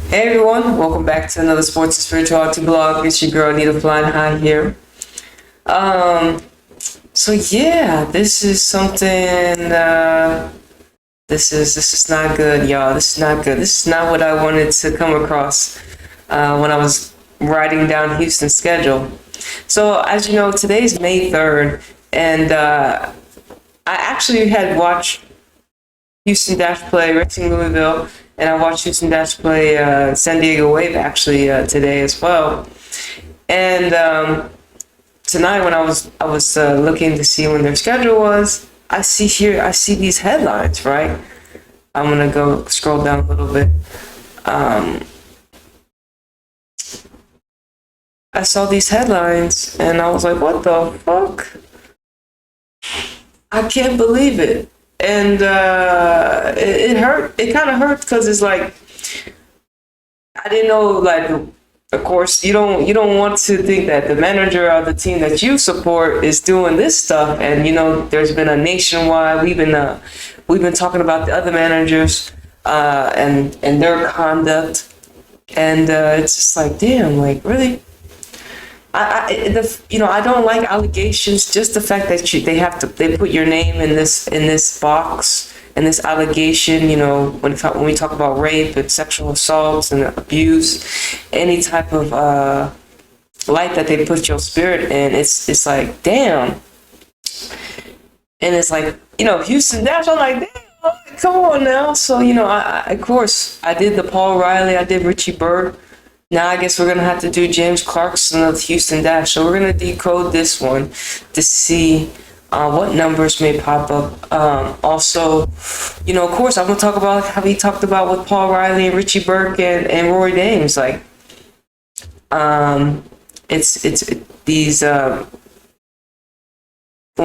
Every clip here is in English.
Hey everyone, welcome back to another Sports and Spirituality blog. It's your girl Anita flying high here. So yeah, this is something. This is not good, y'all. This is not good. This is not what I wanted to come across when I was writing down Houston's schedule. So as you know, today's May 3rd, and I actually had watched Houston Dash play Racing Louisville, and I watched Houston Dash play San Diego Wave actually today as well. And tonight when I was looking to see when their schedule was, I see these headlines, right? I'm gonna go scroll down a little bit. I saw these headlines and I was like, what the fuck? I can't believe it. And it hurt. It kind of hurt because it's like, I didn't know, like, of course, you don't want to think that the manager of the team that you support is doing this stuff. And there's been a nationwide. We've been talking about the other managers and their conduct, and it's just like, damn, like, really. I don't like allegations. Just the fact that they put your name in this box, in this allegation. When we talk about rape and sexual assaults and abuse, any type of light that they put your spirit in, it's like, damn. And it's like, Houston Dash. I'm like, damn, come on now. So of course I did the Paul Riley. I did Richie Bird. Now I guess we're going to have to do James Clarkson of Houston Dash. So we're going to decode this one to see what numbers may pop up. Also, of course, I'm going to talk about how he talked about with Paul Riley and Richie Burke and Rory Dames. Like, it's these, when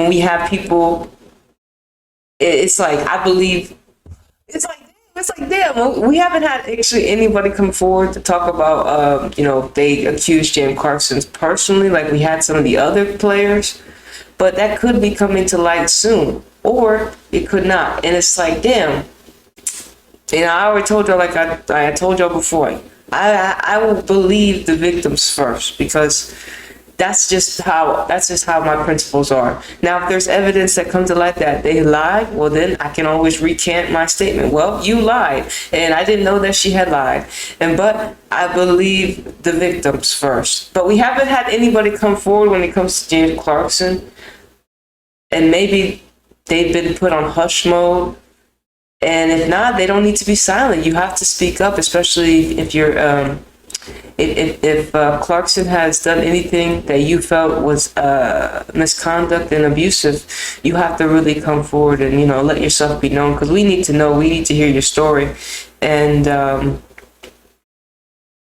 we have people, it's like, I believe, it's like, damn, we haven't had actually anybody come forward to talk about, they accused James Clarkson personally, like we had some of the other players, but that could be coming to light soon, or it could not. And it's like, damn, I already told y'all, like I told y'all before, I will believe the victims first, because that's just how my principles are. Now, if there's evidence that comes to light that they lied, well, then I can always recant my statement. Well, you lied, and I didn't know that she had lied. But I believe the victims first. But we haven't had anybody come forward when it comes to James Clarkson, and maybe they've been put on hush mode. And if not, they don't need to be silent. You have to speak up, especially if you're if Clarkson has done anything that you felt was misconduct and abusive, you have to really come forward and let yourself be known, because we need to know. We need to hear your story, and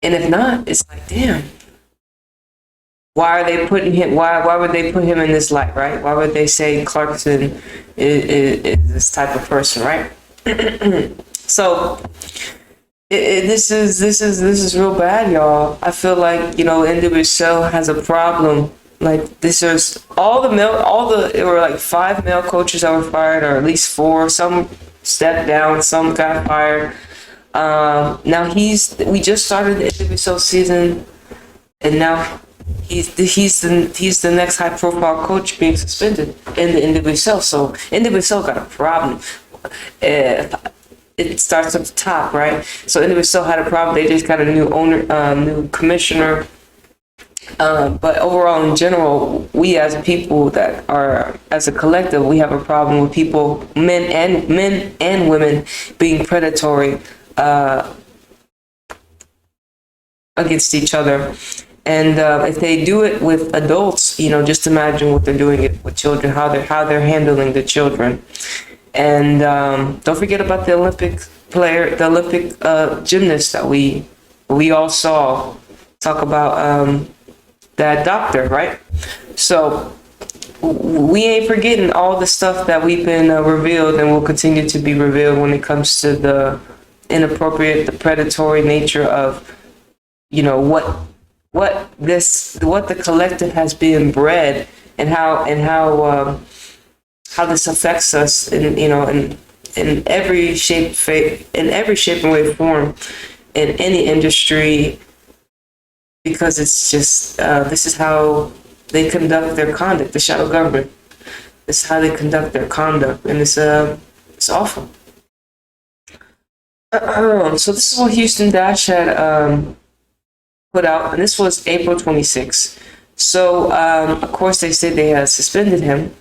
if not, it's like, damn. Why are they putting him? Why would they put him in this light, right? Why would they say Clarkson is this type of person, right? So. This is real bad, y'all. I feel like NWSL has a problem. Like, this is there were like 5 male coaches that were fired, or at least 4. Some stepped down, some got fired. Now we just started the NWSL season, and now he's the next high profile coach being suspended in the NWSL. So NWSL got a problem. It starts at the top, right? So NWSL had a problem. They just got a new owner, new commissioner. But overall, in general, we as people that are, as a collective, we have a problem with people, men and women, being predatory against each other. And if they do it with adults, just imagine what they're doing it with children, how they're handling the children. And don't forget about the Olympic gymnast that we all saw talk about that doctor, right? So we ain't forgetting all the stuff that we've been revealed and will continue to be revealed when it comes to the inappropriate, the predatory nature of, what the collective has been bred, and how this affects us in every shape and way form. in any industry, because it's just this is how they conduct their conduct. The shadow government. This is how they conduct their conduct, and it's awful. So this is what Houston Dash had put out, and this was April 26th. So of course they said they had suspended him.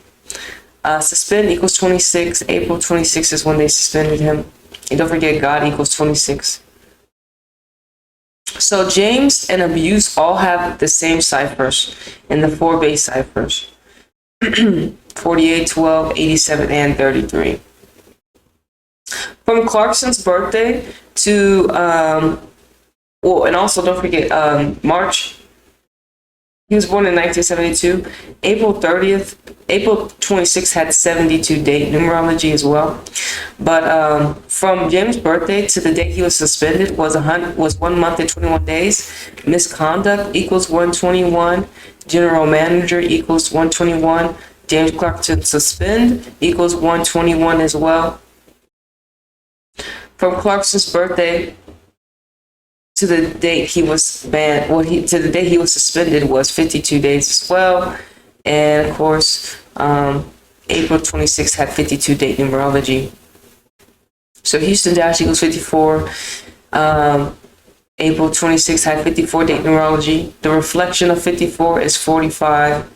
Suspend equals 26. April 26th is when they suspended him. And don't forget, God equals 26. So James and abuse all have the same ciphers in the 4 base ciphers. 48, 12, 87, and 33. From Clarkson's birthday to, and also don't forget, March. He was born in 1972. April 26th had 72 date numerology as well. But from James' birthday to the day he was suspended was 1 month and 21 days. Misconduct equals 121. General manager equals 121. James Clarkson suspend equals 121 as well. From Clarkson's birthday to the date he was banned, to the day he was suspended was 52 days as well. And of course, April 26th had 52 date numerology. So Houston Dash equals 54. April 26th had 54 date numerology. The reflection of 54 is 45.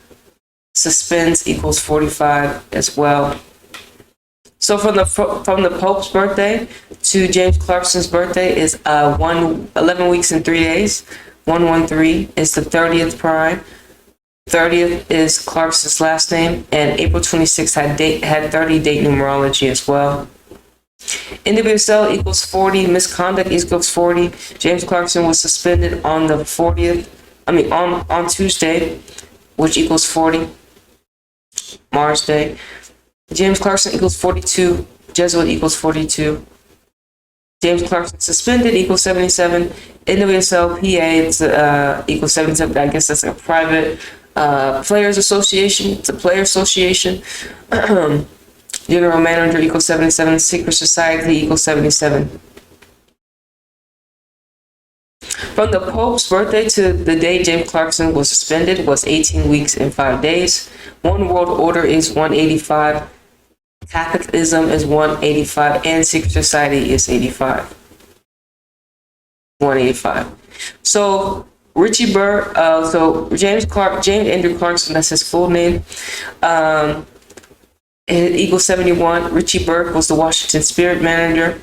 Suspense equals 45 as well. So from the Pope's birthday to James Clarkson's birthday is 11 weeks and 3 days. 113 is the 30th prime. 30th is Clarkson's last name, and April 26th had 30 date numerology as well. NWSL equals 40. Misconduct equals 40. James Clarkson was suspended on the 40th. On Tuesday, which equals 40. Mars Day. James Clarkson equals 42. Jesuit equals 42. James Clarkson suspended equals 77. NWSL PA equals 77. I guess that's a private players association. It's a player association. General manager equals 77. Secret society equals 77. From the Pope's birthday to the day James Clarkson was suspended was 18 weeks and 5 days. One World Order is 185. Catholicism is 185, and secret society is 85. 185. So Richie Burr, James Andrew Clarkson, that's his full name. Equals 71. Richie Burke was the Washington Spirit manager.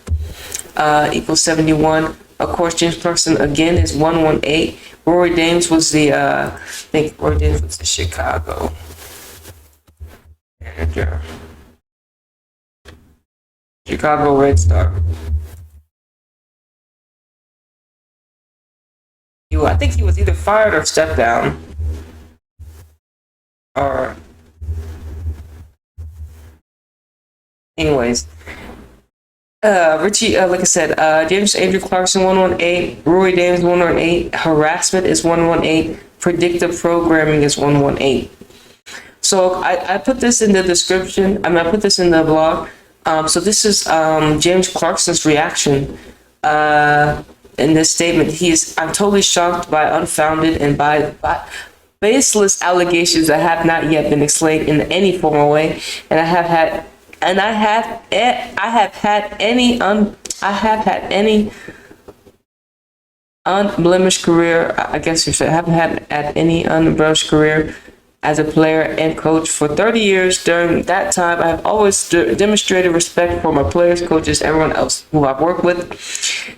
Equals 71. Of course, James Clarkson again is 118. Rory Dames was the Chicago manager. Chicago Red Star. I think he was either fired or stepped down. Or anyways. Richie, like I said, James Andrew Clarkson 118, Rory Dames 118, harassment is 118, predictive programming is 118. So I put this in the description. I put this in the blog. So this is James Clarkson's reaction in this statement. I'm totally shocked by unfounded and by baseless allegations that have not yet been explained in any formal way, and I have had any unblemished career. I guess you should. I haven't had any unblemished career as a player and coach for 30 years. During that time, I have always demonstrated respect for my players, coaches, everyone else who I've worked with.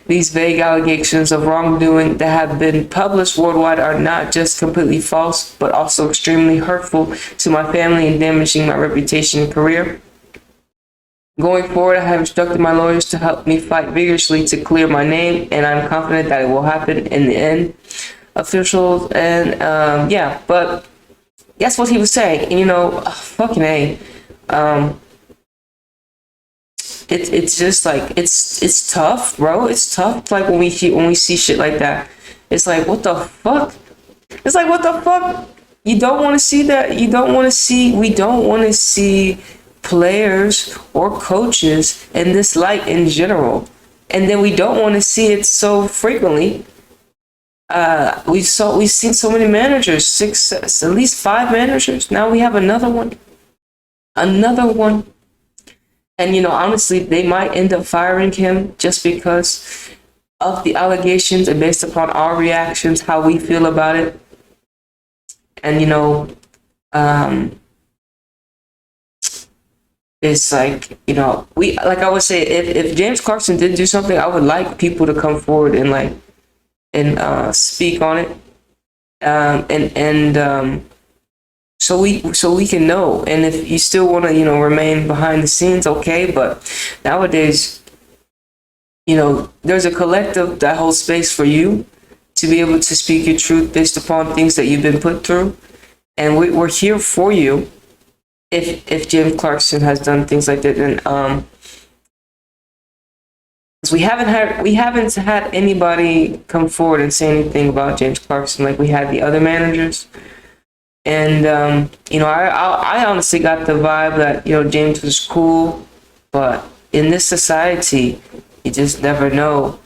These vague allegations of wrongdoing that have been published worldwide are not just completely false, but also extremely hurtful to my family and damaging my reputation and career. Going forward, I have instructed my lawyers to help me fight vigorously to clear my name, and I'm confident that it will happen in the end. Officials and but that's what he was saying. And, fucking A. It's just like it's tough, bro. It's tough. Like when we see shit like that, it's like what the fuck. It's like what the fuck. You don't want to see that. We don't want to see players or coaches in this light in general. and then we don't want to see it so frequently. We've seen so many managers, at least 5 managers. Now we have another one. And, honestly, they might end up firing him just because of the allegations and based upon our reactions, how we feel about it. And, it's like, like I would say, if James Clarkson did do something, I would like people to come forward and speak on it. So we can know. And if you still want to, remain behind the scenes, okay. But nowadays, there's a collective that holds space for you to be able to speak your truth based upon things that you've been put through. And we're here for you if James Clarkson has done things like that. And we haven't had anybody come forward and say anything about James Clarkson like we had the other managers. And I honestly got the vibe that James was cool, but in this society, you just never know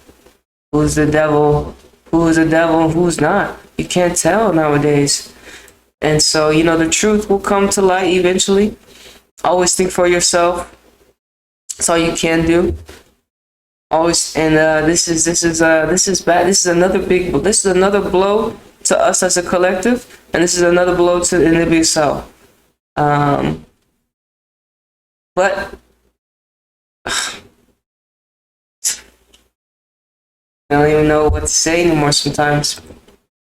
who's the devil, and who's not. You can't tell nowadays. And so the truth will come to light eventually. Always think for yourself. That's all you can do. Always. And this is bad. This is another blow to us as a collective, and this is another blow to the NWSL. But I don't even know what to say anymore sometimes.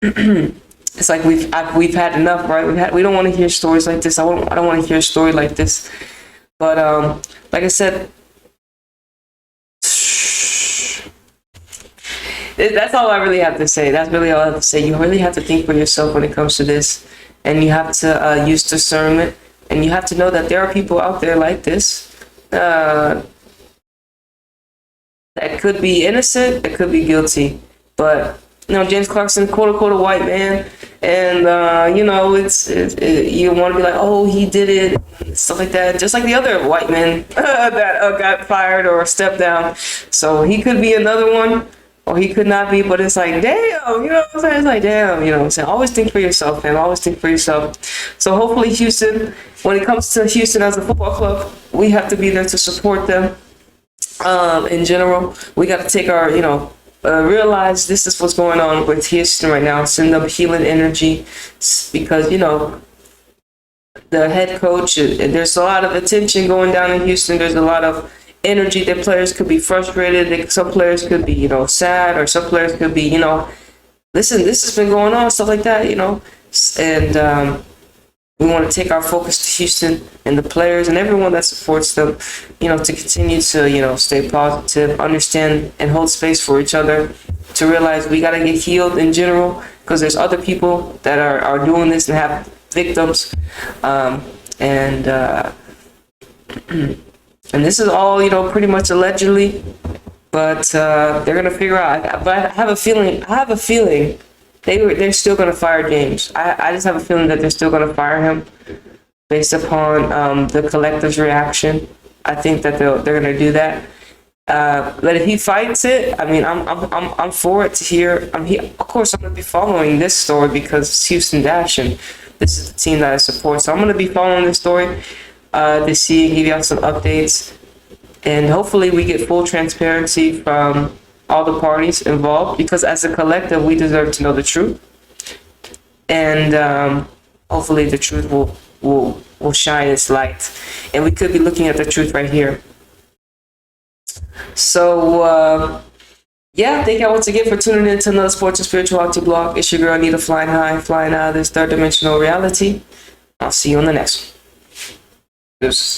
It's like we've had enough, right? We don't want to hear stories like this. I don't want to hear a story like this. But like I said, that's all I really have to say. That's really all I have to say. You really have to think for yourself when it comes to this, and you have to use discernment, and you have to know that there are people out there like this that could be innocent, that could be guilty. But James Clarkson, quote unquote, a white man, and you want to be like, oh, he did it, stuff like that, just like the other white men that got fired or stepped down. So he could be another one. Or he could not be, but it's like, damn, what I'm saying? It's like, damn, what I'm saying? Always think for yourself, man. Always think for yourself. So hopefully Houston, when it comes to Houston as a football club, we have to be there to support them. In general, we got to take our, realize this is what's going on with Houston right now. Send them healing energy because, the head coach, there's a lot of attention going down in Houston. There's a lot of energy that players could be frustrated. Some players could be, sad, or some players could be, listen, this has been going on, stuff like that, and we want to take our focus to Houston and the players and everyone that supports them, to continue to, stay positive, understand and hold space for each other, to realize we got to get healed in general because there's other people that are doing this and have victims, and this is all, pretty much allegedly, but they're gonna figure out. But I have a feeling they're still gonna fire James. I just have a feeling that they're still gonna fire him based upon the collective's reaction. I think that they're gonna do that. But if he fights it, I mean, I'm for it to hear. Of course, I'm gonna be following this story because it's Houston Dash, and this is the team that I support. So I'm gonna be following this story. To see, give y'all some updates, and hopefully we get full transparency from all the parties involved, because as a collective we deserve to know the truth, and hopefully the truth will shine its light, and we could be looking at the truth right here. So thank y'all once again for tuning in to another sports and spirituality blog. It's your girl Anita, flying high, flying out of this third dimensional reality. I'll see you on the next one. Deuce.